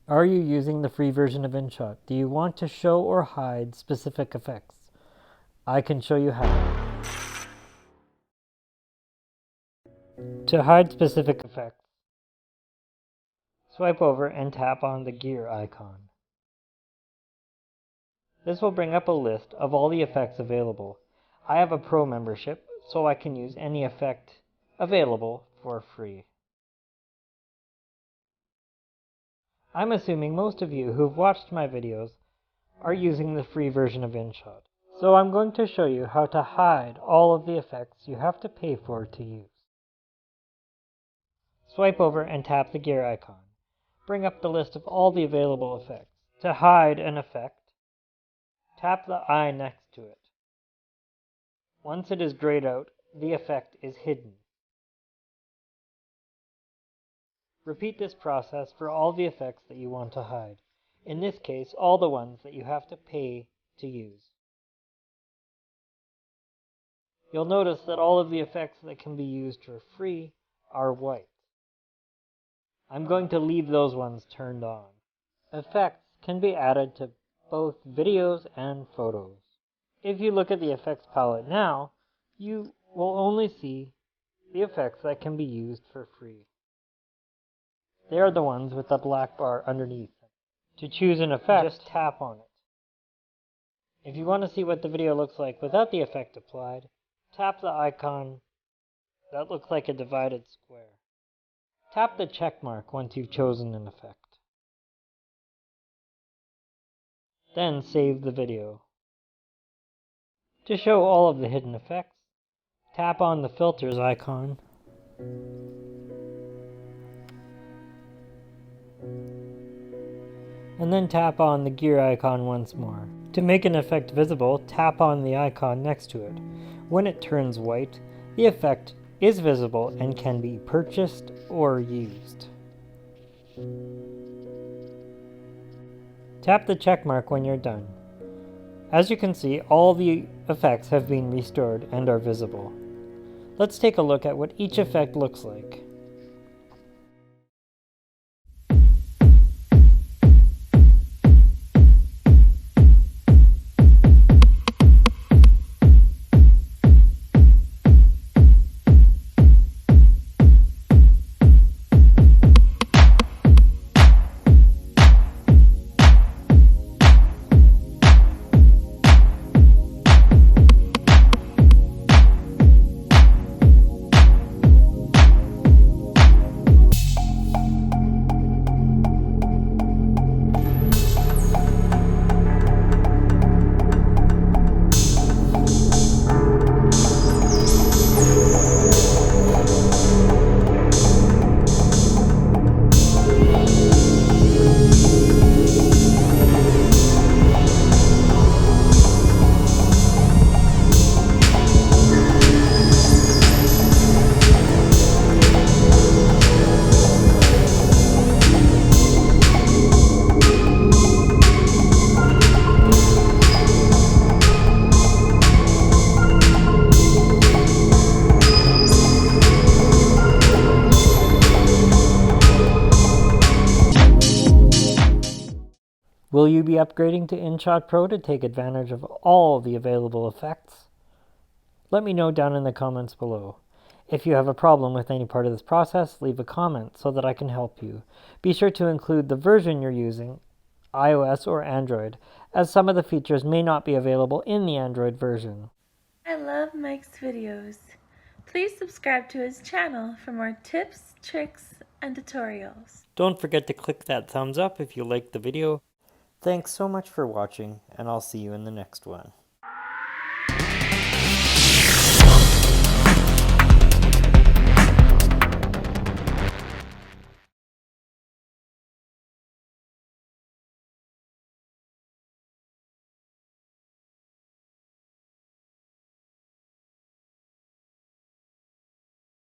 Are you using the free version of InShot? Do you want to show or hide specific effects? I can show you how. To hide specific effects, swipe over and tap on the gear icon. This will bring up a list of all the effects available. I have a pro membership, so I can use any effect available for free. I'm assuming most of you who've watched my videos are using the free version of InShot. So I'm going to show you how to hide all of the effects you have to pay for to use. Swipe over and tap the gear icon. Bring up the list of all the available effects. To hide an effect, tap the eye next to it. Once it is grayed out, the effect is hidden. Repeat this process for all the effects that you want to hide. In this case, all the ones that you have to pay to use. You'll notice that all of the effects that can be used for free are white. I'm going to leave those ones turned on. Effects can be added to both videos and photos. If you look at the effects palette now, you will only see the effects that can be used for free. They are the ones with the black bar underneath. To choose an effect, just tap on it. If you want to see what the video looks like without the effect applied, tap the icon that looks like a divided square. Tap the check mark once you've chosen an effect. Then save the video. To show all of the hidden effects, tap on the filters icon. And then tap on the gear icon once more. To make an effect visible, tap on the icon next to it. When it turns white, the effect is visible and can be purchased or used. Tap the check mark when you're done. As you can see, all the effects have been restored and are visible. Let's take a look at what each effect looks like. Will you be upgrading to InShot Pro to take advantage of all the available effects? Let me know down in the comments below. If you have a problem with any part of this process, leave a comment so that I can help you. Be sure to include the version you're using, iOS or Android, as some of the features may not be available in the Android version. I love Mike's videos. Please subscribe to his channel for more tips, tricks, and tutorials. Don't forget to click that thumbs up if you liked the video. Thanks so much for watching, and I'll see you in the next one.